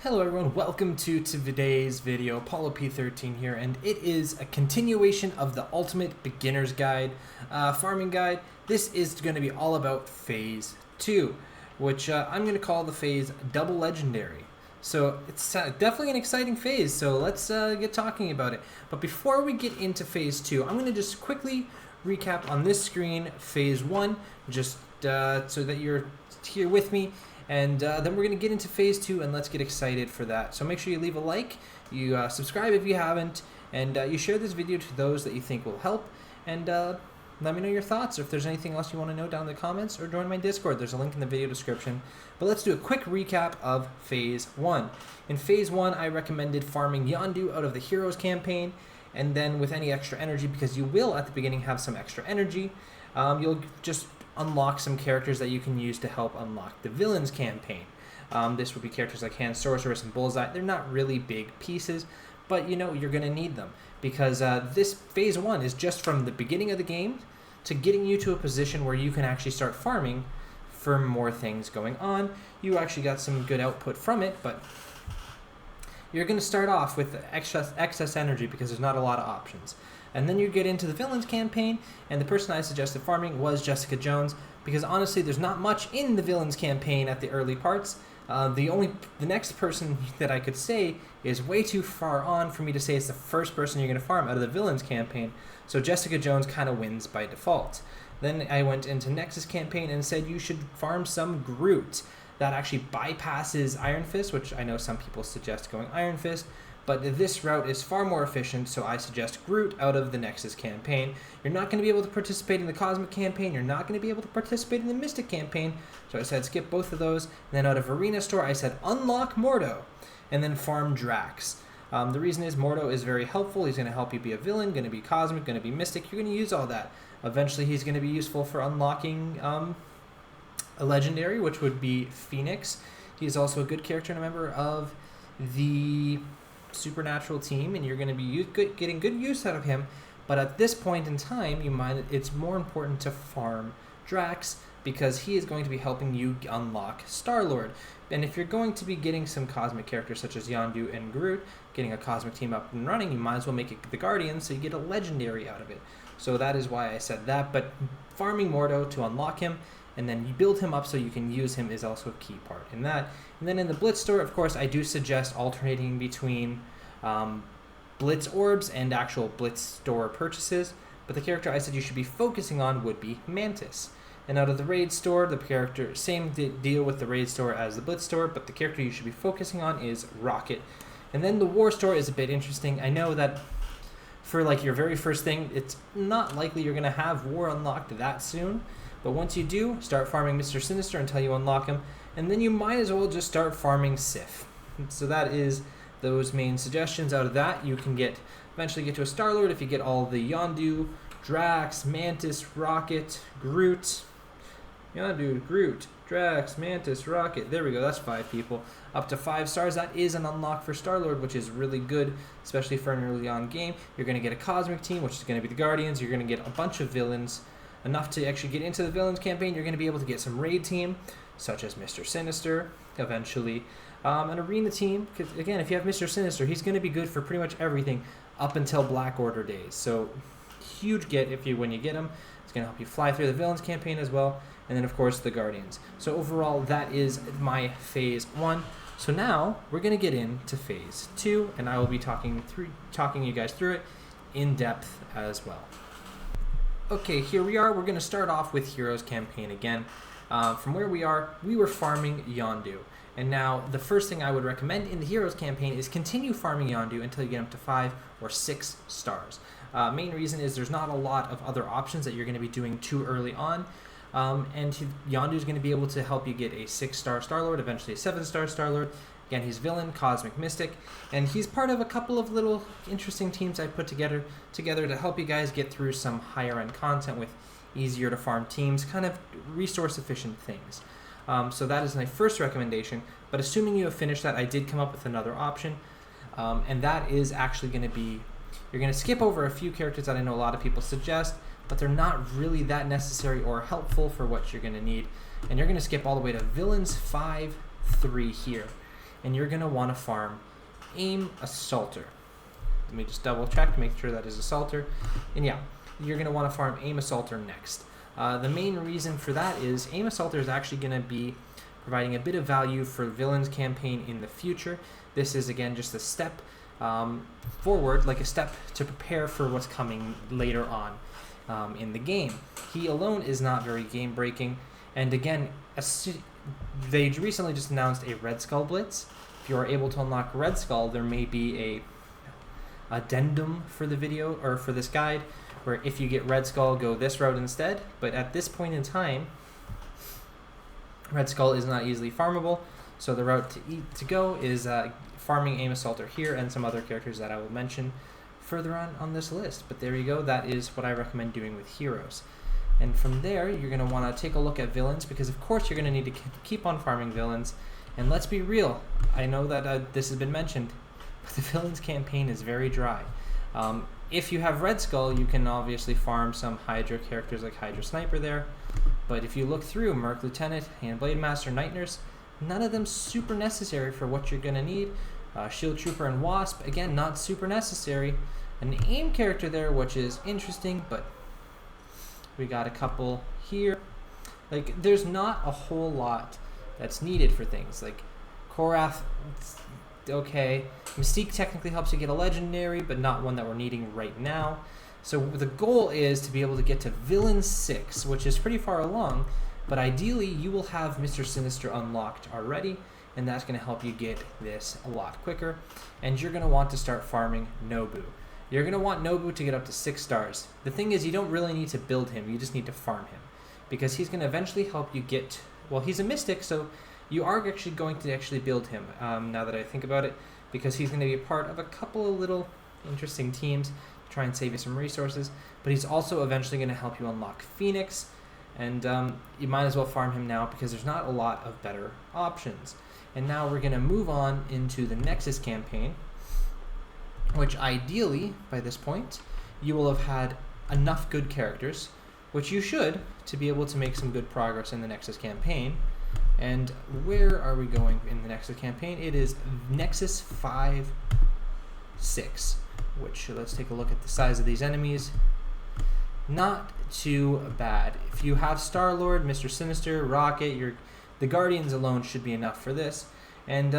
Hello everyone, welcome to today's video. Apollo P13 here, and it is a continuation of the Ultimate Beginner's Guide, Farming Guide. This is going to be all about Phase 2, which I'm going to call the phase Double Legendary. So it's definitely an exciting phase, so let's get talking about it. But before we get into Phase 2, I'm going to just quickly recap on this screen Phase 1, just so that you're here with me. And then we're going to get into Phase 2, and let's get excited for that. So make sure you leave a like, you subscribe if you haven't, and you share this video to those that you think will help. And let me know your thoughts, or if there's anything else you want to know down in the comments, or join my Discord. There's a link in the video description. But let's do a quick recap of Phase 1. In Phase 1, I recommended farming Yondu out of the Heroes campaign, and then with any extra energy, because you will at the beginning have some extra energy, you'll just unlock some characters that you can use to help unlock the Villains campaign. This would be characters like Hand Sorceress and Bullseye. They're not really big pieces, but you know you're going to need them, because this Phase 1 is just from the beginning of the game to getting you to a position where you can actually start farming for more things going on. You actually got some good output from it, but you're going to start off with excess energy because there's not a lot of options. And then you get into the Villains campaign, and the person I suggested farming was Jessica Jones, because honestly there's not much in the Villains campaign at the early parts. The next person that I could say is way too far on for me to say it's the first person you're going to farm out of the Villains campaign, so Jessica Jones kind of wins by default. Then I went into Nexus Campaign and said you should farm some Groot. That actually bypasses Iron Fist, which I know some people suggest going Iron Fist, but this route is far more efficient, so I suggest Groot out of the Nexus Campaign. You're not going to be able to participate in the Cosmic Campaign, you're not going to be able to participate in the Mystic Campaign, so I said skip both of those. And then out of Arena Store, I said unlock Mordo, and then farm Drax. The reason is Mordo is very helpful. He's going to help you be a villain, going to be Cosmic, going to be Mystic. You're going to use all that. Eventually he's going to be useful for unlocking a Legendary, which would be Phoenix. He's also a good character and a member of the Supernatural team, and you're going to be getting good use out of him. But at this point in time, it's more important to farm Drax, because he is going to be helping you unlock Star-Lord. And if you're going to be getting some cosmic characters such as Yondu and Groot, getting a cosmic team up and running, you might as well make it the Guardians so you get a Legendary out of it. So that is why I said that. But farming Mordo to unlock him, and then you build him up so you can use him, is also a key part in that. And then in the Blitz store, of course, I do suggest alternating between Blitz orbs and actual Blitz store purchases, but the character I said you should be focusing on would be Mantis. And out of the Raid store, the character, same deal with the Raid store as the Blitz store, but the character you should be focusing on is Rocket. And then the War store is a bit interesting. I know that for like your very first thing, it's not likely you're going to have War unlocked that soon, but once you do, start farming Mr. Sinister until you unlock him, and then you might as well just start farming Sif. So that is those main suggestions. Out of that, you can eventually get to a Star-Lord if you get all the Yondu, Drax, Mantis, Rocket, Groot. Yondu, Groot, Drax, Mantis, Rocket. There we go, that's 5 people. Up to 5 stars, that is an unlock for Star-Lord, which is really good, especially for an early on game. You're going to get a Cosmic team, which is going to be the Guardians. You're going to get a bunch of villains, enough to actually get into the Villains campaign. You're going to be able to get some Raid team, such as Mr. Sinister, eventually. An Arena team, because again, if you have Mr. Sinister, he's going to be good for pretty much everything up until Black Order days. So huge get when you get him. It's going to help you fly through the Villains campaign as well. And then of course the Guardians. So overall, that is my Phase 1. So now we're going to get into Phase 2, and I will be talking you guys through it in depth as well. Okay, here we are. We're going to start off with Heroes campaign again. From where we were farming Yondu. And now the first thing I would recommend in the Heroes campaign is continue farming Yondu until you get up to 5 or 6 stars. Main reason is there's not a lot of other options that you're going to be doing too early on. And Yondu is going to be able to help you get a 6-star Star-Lord, eventually a 7-star Star-Lord. Again, he's Villain, Cosmic, Mystic, and he's part of a couple of little interesting teams I put together to help you guys get through some higher-end content with easier to farm teams, kind of resource-efficient things. So that is my first recommendation, but assuming you have finished that, I did come up with another option, and that is actually going to be, you're going to skip over a few characters that I know a lot of people suggest, but they're not really that necessary or helpful for what you're going to need, and you're going to skip all the way to Villains 5-3 here. and you're going to want to farm Aim Assaulter. Let me just double check to make sure that is Assaulter. And yeah, you're going to want to farm Aim Assaulter next. The main reason for that is Aim Assaulter is actually going to be providing a bit of value for Villains campaign in the future. This is again just a step forward, like a step to prepare for what's coming later on in the game. He alone is not very game breaking, and again, they recently just announced a Red Skull Blitz. If you are able to unlock Red Skull, there may be a addendum for the video or for this guide where if you get Red Skull, go this route instead. But at this point in time, Red Skull is not easily farmable, so the route to go is farming Aim Assaulter here and some other characters that I will mention further on this list. But there you go, that is what I recommend doing with heroes. And from there, you're going to want to take a look at villains, because of course you're going to need to keep on farming villains. And let's be real, I know that this has been mentioned, but the villains campaign is very dry. If you have Red Skull, you can obviously farm some Hydra characters like Hydra Sniper there. But if you look through Merc Lieutenant and Blade Master Night Nurse, none of them super necessary for what you're going to need. Shield Trooper and Wasp, again, not super necessary. An aim character there, which is interesting, but we got a couple here. Like, there's not a whole lot that's needed for things. Like, Korath, okay. Mystique technically helps you get a legendary, but not one that we're needing right now. So the goal is to be able to get to Villain 6, which is pretty far along, but ideally you will have Mr. Sinister unlocked already, and that's going to help you get this a lot quicker. And you're going to want to start farming Nobu. You're going to want Nobu to get up to 6 stars. The thing is, you don't really need to build him, you just need to farm him, because he's going to eventually help you get, well, he's a Mystic, so you are actually going to actually build him, now that I think about it, because he's going to be a part of a couple of little interesting teams to try and save you some resources, but he's also eventually going to help you unlock Phoenix, and you might as well farm him now because there's not a lot of better options. And now we're going to move on into the Nexus campaign, which ideally, by this point, you will have had enough good characters, which you should, to be able to make some good progress in the Nexus campaign. And where are we going in the Nexus campaign? It is Nexus 5-6, which, let's take a look at the size of these enemies. Not too bad. If you have Star-Lord, Mr. Sinister, Rocket, the Guardians alone should be enough for this. And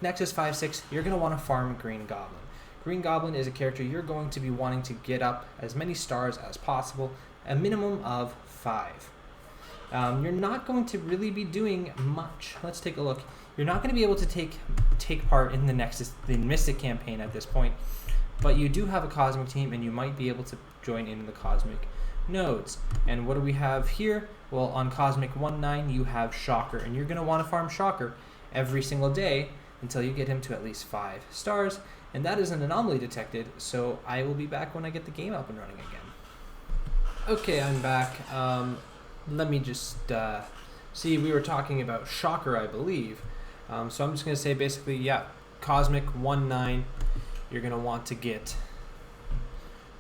Nexus 5-6, you're going to want to farm Green Goblin. Green Goblin is a character you're going to be wanting to get up as many stars as possible, a minimum of 5. You're not going to really be doing much. Let's take a look. You're not going to be able to take part in the Mystic campaign at this point, but you do have a Cosmic team, and you might be able to join in the Cosmic nodes. And what do we have here? Well, on Cosmic 1-9, you have Shocker, and you're going to want to farm Shocker every single day until you get him to at least 5 stars, and that is an anomaly detected, so I will be back when I get the game up and running again. Okay, I'm back. Let me just see, we were talking about Shocker, I believe. So I'm just going to say basically, yeah, Cosmic 1-9, you're going to want to get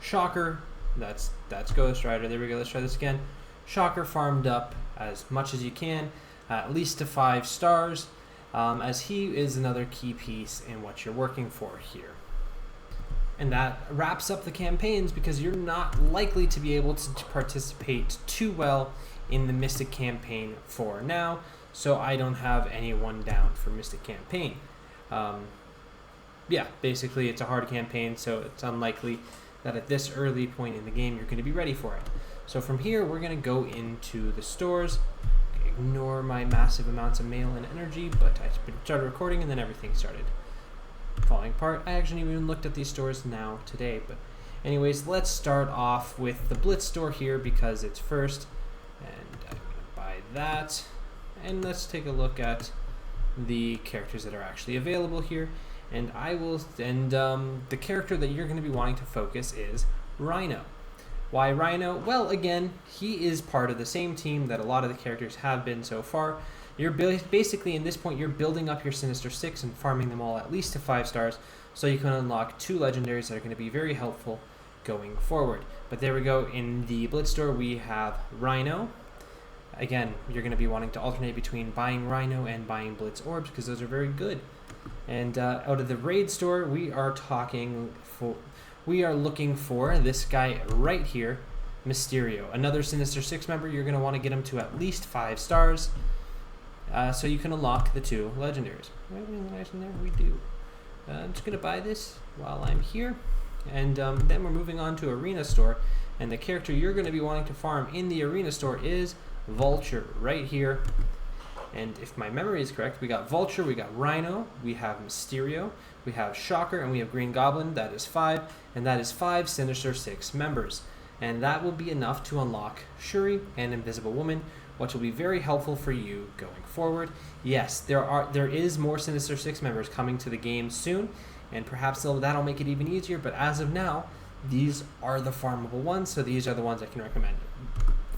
Shocker. That's Ghost Rider. There we go. Let's try this again. Shocker farmed up as much as you can, at least to 5 stars, as he is another key piece in what you're working for here. And that wraps up the campaigns, because you're not likely to be able to participate too well in the Mystic campaign for now, so I don't have anyone down for Mystic campaign. Yeah, basically it's a hard campaign, so it's unlikely that at this early point in the game you're going to be ready for it. So from here we're going to go into the stores. Ignore my massive amounts of mail and energy, but I started recording and then everything started falling apart. I actually even looked at these stores now today, but anyways, let's start off with the Blitz store here because it's first, and I'm going to buy that. And let's take a look at the characters that are actually available here. And the character that you're going to be wanting to focus is Rhino. Why Rhino? Well, again, he is part of the same team that a lot of the characters have been so far. You're basically, in this point, you're building up your Sinister 6 and farming them all at least to 5 stars, so you can unlock 2 legendaries that are going to be very helpful going forward. But there we go. In the Blitz store, we have Rhino. Again, you're going to be wanting to alternate between buying Rhino and buying Blitz orbs, because those are very good. And out of the raid store, we are looking for this guy right here, Mysterio, another Sinister Six member. You're going to want to get him to at least 5 stars, so you can unlock the 2 legendaries. We do. I'm just going to buy this while I'm here, and then we're moving on to Arena Store, and the character you're going to be wanting to farm in the Arena Store is Vulture right here. And if my memory is correct, we got Vulture, we got Rhino, we have Mysterio, we have Shocker, and we have Green Goblin. That is 5, and that is 5 Sinister Six members. And that will be enough to unlock Shuri and Invisible Woman, which will be very helpful for you going forward. Yes, there is more Sinister Six members coming to the game soon, and perhaps that'll make it even easier, but as of now, these are the farmable ones, so these are the ones I can recommend.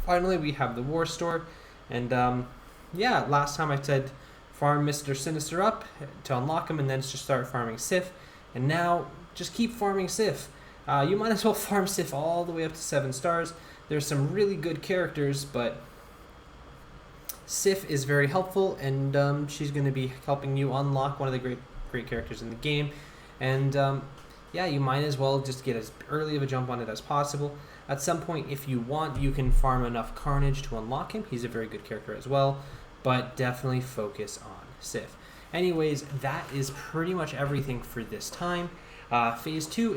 Finally, we have the War Store, and yeah, last time I said farm Mr. Sinister up to unlock him and then just start farming Sif. And now just keep farming Sif. You might as well farm Sif all the way up to 7 stars. There's some really good characters, but Sif is very helpful, and she's going to be helping you unlock one of the great characters in the game. And yeah, you might as well just get as early of a jump on it as possible. At some point, if you want, you can farm enough Carnage to unlock him. He's a very good character as well, but definitely focus on Sif. Anyways, that is pretty much everything for this time. Phase 2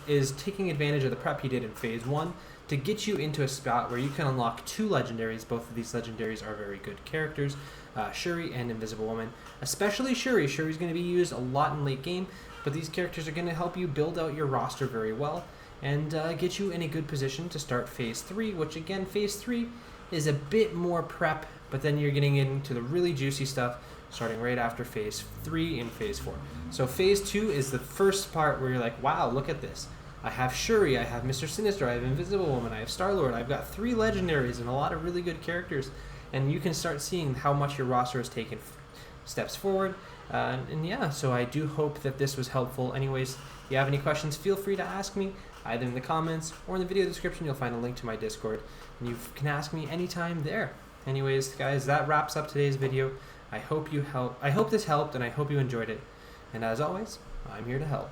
is taking advantage of the prep you did in Phase 1 to get you into a spot where you can unlock 2 legendaries. Both of these legendaries are very good characters, Shuri and Invisible Woman. Especially Shuri. Shuri's going to be used a lot in late game, but these characters are going to help you build out your roster very well and get you in a good position to start Phase 3, which again, Phase 3 is a bit more prep, but then you're getting into the really juicy stuff starting right after Phase 3 and Phase 4. So Phase 2 is the first part where you're like, wow, look at this. I have Shuri, I have Mr. Sinister, I have Invisible Woman, I have Star-Lord, I've got 3 legendaries and a lot of really good characters, and you can start seeing how much your roster has taken steps forward. And yeah, so I do hope that this was helpful. Anyways, if you have any questions, feel free to ask me, either in the comments or in the video description. You'll find a link to my Discord, and you can ask me anytime there. Anyways, guys, that wraps up today's video. I hope this helped, and I hope you enjoyed it. And as always, I'm here to help.